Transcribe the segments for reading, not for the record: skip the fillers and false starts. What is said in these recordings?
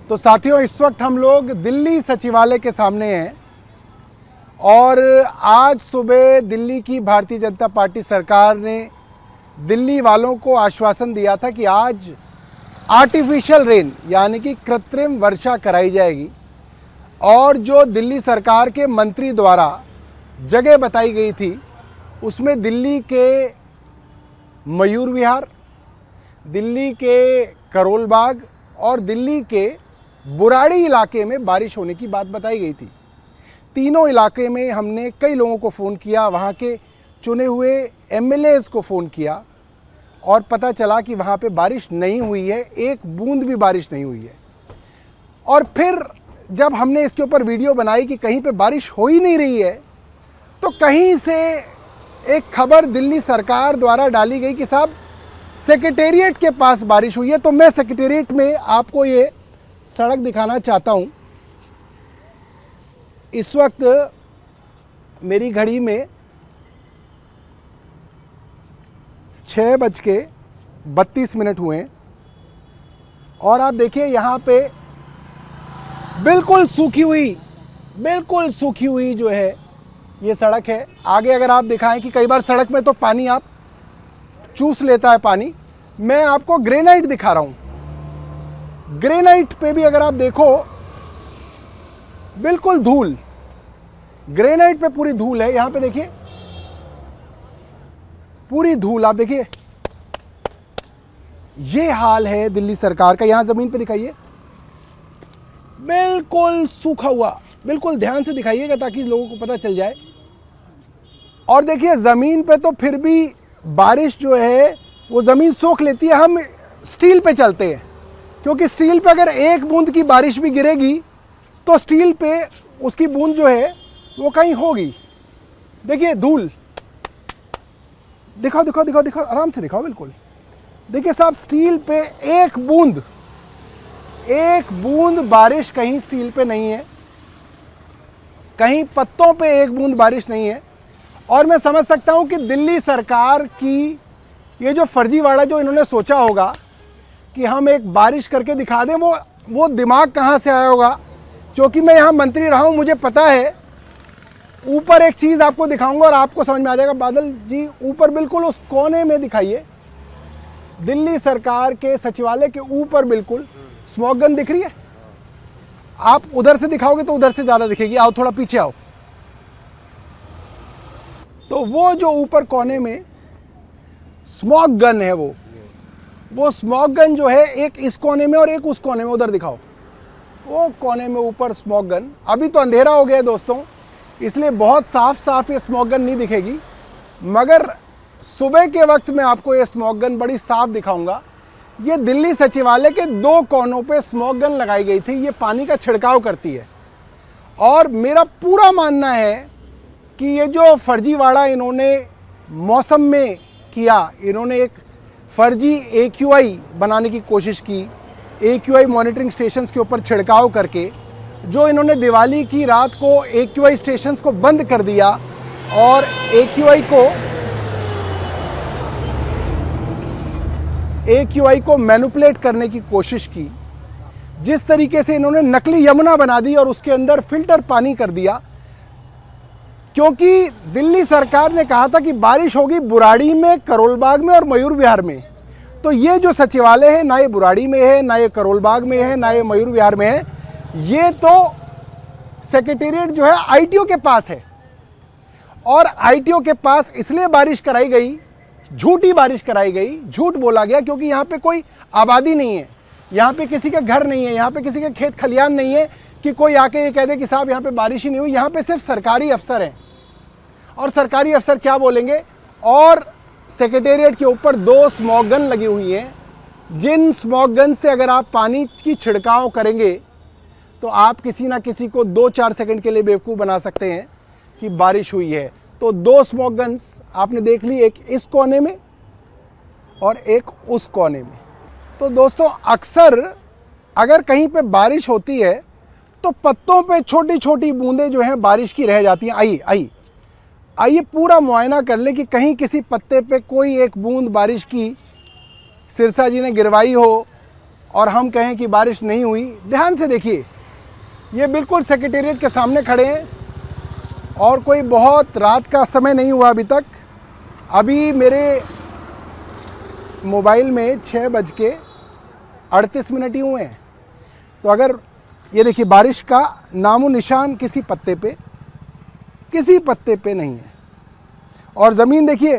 तो साथियों, इस वक्त हम लोग दिल्ली सचिवालय के सामने हैं और आज सुबह दिल्ली की भारतीय जनता पार्टी सरकार ने दिल्ली वालों को आश्वासन दिया था कि आज आर्टिफिशियल रेन यानी कि कृत्रिम वर्षा कराई जाएगी और जो दिल्ली सरकार के मंत्री द्वारा जगह बताई गई थी उसमें दिल्ली के मयूर विहार, दिल्ली के करोल बाग और दिल्ली के बुराड़ी इलाके में बारिश होने की बात बताई गई थी। तीनों इलाके में हमने कई लोगों को फ़ोन किया, वहाँ के चुने हुए एमएलएज़ को फ़ोन किया और पता चला कि वहाँ पे बारिश नहीं हुई है, एक बूंद भी बारिश नहीं हुई है। और फिर जब हमने इसके ऊपर वीडियो बनाई कि कहीं पे बारिश हो ही नहीं रही है, तो कहीं से एक खबर दिल्ली सरकार द्वारा डाली गई कि साहब सेक्रेटेरिएट के पास बारिश हुई है। तो मैं सेक्रेटेरिएट में आपको ये सड़क दिखाना चाहता हूँ। इस वक्त मेरी घड़ी में 6:32 हुए हैं और आप देखिए यहाँ पे बिल्कुल सूखी हुई जो है ये सड़क है। आगे अगर आप दिखाएं कि कई बार सड़क में तो पानी आप चूस लेता है पानी, मैं आपको ग्रेनाइट दिखा रहा हूँ। ग्रेनाइट पे भी अगर आप देखो बिल्कुल धूल, ग्रेनाइट पे पूरी धूल है। यहां पे देखिए पूरी धूल, आप देखिए ये हाल है दिल्ली सरकार का। यहां जमीन पे दिखाइए, बिल्कुल सूखा हुआ, बिल्कुल ध्यान से दिखाइएगा ताकि लोगों को पता चल जाए। और देखिए ज़मीन पे तो फिर भी बारिश जो है वो ज़मीन सोख लेती है। हम स्टील पे चलते हैं क्योंकि स्टील पे अगर एक बूंद की बारिश भी गिरेगी तो स्टील पे उसकी बूंद जो है वो कहीं होगी। देखिए धूल, दिखाओ, आराम से दिखाओ, बिल्कुल। देखिए साहब, स्टील पे एक बूंद बारिश कहीं स्टील पे नहीं है, कहीं पत्तों पे एक बूंद बारिश नहीं है। और मैं समझ सकता हूं कि दिल्ली सरकार की ये जो फर्जीवाड़ा जो इन्होंने सोचा होगा कि हम एक बारिश करके दिखा दें, वो दिमाग कहाँ से आया होगा। क्योंकि मैं यहाँ मंत्री रहा हूँ, मुझे पता है। ऊपर एक चीज़ आपको दिखाऊंगा और आपको समझ में आ जाएगा। बादल जी ऊपर बिल्कुल उस कोने में दिखाइए, दिल्ली सरकार के सचिवालय के ऊपर बिल्कुल स्मॉग गन दिख रही है। आप उधर से दिखाओगे तो उधर से ज़्यादा दिखेगी। आओ थोड़ा पीछे आओ। तो वो जो ऊपर कोने में स्मॉग गन है, वो स्मॉग गन जो है एक इस कोने में और एक उस कोने में, उधर दिखाओ वो कोने में ऊपर स्मॉग गन। अभी तो अंधेरा हो गया है दोस्तों, इसलिए बहुत साफ ये स्मॉग गन नहीं दिखेगी, मगर सुबह के वक्त मैं आपको ये स्मॉग गन बड़ी साफ दिखाऊंगा। ये दिल्ली सचिवालय के 2 कोनों पे स्मॉग गन लगाई गई थी। ये पानी का छिड़काव करती है और मेरा पूरा मानना है कि ये जो फर्जीवाड़ा इन्होंने मौसम में किया, इन्होंने एक फर्जी AQI बनाने की कोशिश की। AQI मॉनिटरिंग स्टेशंस के ऊपर छिड़काव करके जो इन्होंने दिवाली की रात को AQI स्टेशंस को बंद कर दिया और AQI को मैनिपुलेट करने की कोशिश की। जिस तरीके से इन्होंने नकली यमुना बना दी और उसके अंदर फिल्टर पानी कर दिया, क्योंकि दिल्ली सरकार ने कहा था कि बारिश होगी बुराड़ी में, करोल बाग में और मयूर विहार में। तो ये जो सचिवालय है ना ये बुराड़ी में है, ना ये करोल बाग में है, ना ये मयूर विहार में है। ये तो सेक्रेटेरिएट जो है ITO के पास है और ITO के पास इसलिए बारिश कराई गई, झूठी बारिश कराई गई, झूठ बोला गया क्योंकि यहाँ पे कोई आबादी नहीं है, यहाँ पे किसी का घर नहीं है, यहाँ पे किसी के खेत खलियान नहीं है कि कोई आके ये कह दे कि साहब यहाँ पे बारिश ही नहीं हुई। यहाँ पे सिर्फ सरकारी अफसर हैं और सरकारी अफसर क्या बोलेंगे। और सेक्रेटेरिएट के ऊपर 2 स्मॉग गन लगी हुई हैं, जिन स्मॉग गन से अगर आप पानी की छिड़काव करेंगे तो आप किसी ना किसी को 2-4 सेकंड के लिए बेवकूफ़ बना सकते हैं कि बारिश हुई है। तो 2 स्मॉग गन्स आपने देख ली, एक इस कोने में और एक उस कोने में। तो दोस्तों अक्सर अगर कहीं पे बारिश होती है तो पत्तों पे छोटी छोटी बूंदें जो हैं बारिश की रह जाती हैं। आइए पूरा मुआयना कर ले कि कहीं किसी पत्ते पे कोई एक बूंद बारिश की सिरसा जी ने गिरवाई हो और हम कहें कि बारिश नहीं हुई। ध्यान से देखिए, ये बिल्कुल सेक्रेटेरिएट के सामने खड़े हैं और कोई बहुत रात का समय नहीं हुआ अभी तक। अभी मेरे मोबाइल में 6:38 ही हुए हैं। तो अगर ये देखिए, बारिश का नामो निशान किसी पत्ते पे नहीं है। और ज़मीन देखिए,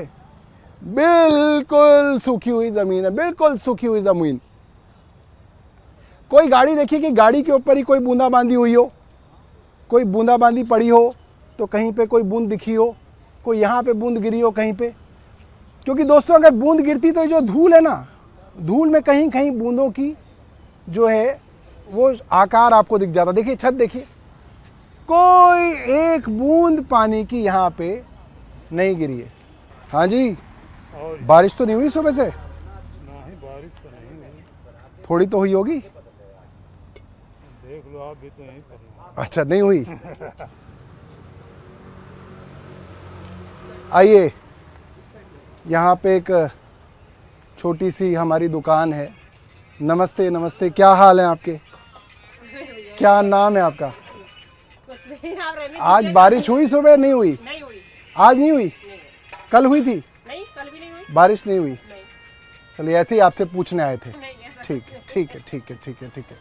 बिल्कुल सूखी हुई ज़मीन है, बिल्कुल सूखी हुई ज़मीन। कोई गाड़ी देखिए कि गाड़ी के ऊपर ही कोई बूंदाबांदी हुई हो, कोई बूंदाबांदी पड़ी हो तो कहीं पे कोई बूंद दिखी हो, कोई यहाँ पे बूंद गिरी हो कहीं पे। क्योंकि दोस्तों अगर बूंद गिरती तो जो धूल है ना, धूल में कहीं कहीं बूंदों की जो है वो आकार आपको दिख जाता। देखिए छत देखिए, कोई एक बूंद पानी की यहाँ पे नहीं गिरी है। हाँ जी, बारिश तो नहीं हुई सुबह से? नहीं, बारिश तो नहीं हुई। थोड़ी तो हुई होगी। देख लो आप भी तो यहीं पर हो। अच्छा, नहीं हुई। आइए, यहाँ पे एक छोटी सी हमारी दुकान है। नमस्ते नमस्ते, क्या हाल है आपके? क्या नाम है आपका? आज बारिश हुई सुबह? नहीं हुई। नहीं हुई। आज नहीं हुई? कल हुई थी? नहीं, कल भी नहीं हुई। बारिश नहीं हुई? नहीं। चलिए, ऐसे ही आपसे पूछने आए थे। नहीं, ऐसा ठीक है, ठीक है, ठीक है, ठीक है, ठीक है।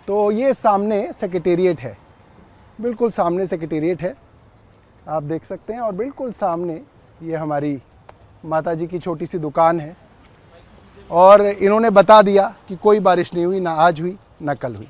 तो ये सामने सेक्रेटेरिएट है, बिल्कुल सामने सेक्रेटेरिएट है, आप देख सकते हैं। और बिल्कुल सामने ये हमारी माताजी की छोटी सी दुकान है। और इन्होंने बता दिया कि कोई बारिश नहीं हुई, ना आज हुई ना कल हुई।